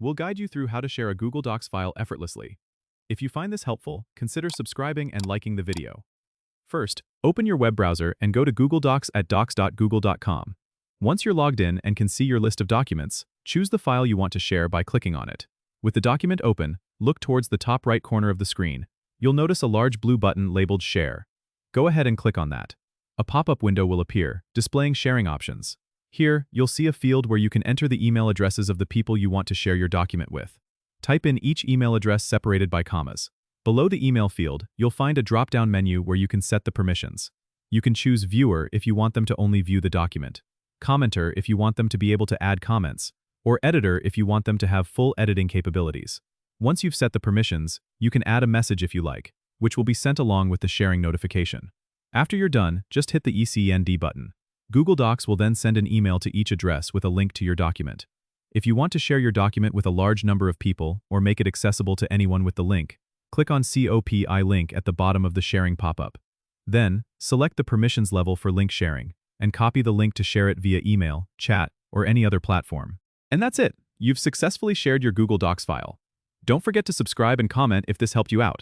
we'll guide you through how to share a Google Docs file effortlessly. If you find this helpful, consider subscribing and liking the video. First, open your web browser and go to Google Docs at docs.google.com. Once you're logged in and can see your list of documents, choose the file you want to share by clicking on it. With the document open, look towards the top right corner of the screen. You'll notice a large blue button labeled Share. Go ahead and click on that. A pop-up window will appear, displaying sharing options. Here, you'll see a field where you can enter the email addresses of the people you want to share your document with. Type in each email address separated by commas. Below the email field, you'll find a drop-down menu where you can set the permissions. You can choose Viewer if you want them to only view the document, Commenter if you want them to be able to add comments, or Editor if you want them to have full editing capabilities. Once you've set the permissions, you can add a message if you like, which will be sent along with the sharing notification. After you're done, just hit the ECND button. Google Docs will then send an email to each address with a link to your document. If you want to share your document with a large number of people or make it accessible to anyone with the link, click on COPI link at the bottom of the sharing pop-up. Then, select the permissions level for link sharing, and copy the link to share it via email, chat, or any other platform. And that's it! You've successfully shared your Google Docs file. Don't forget to subscribe and comment if this helped you out.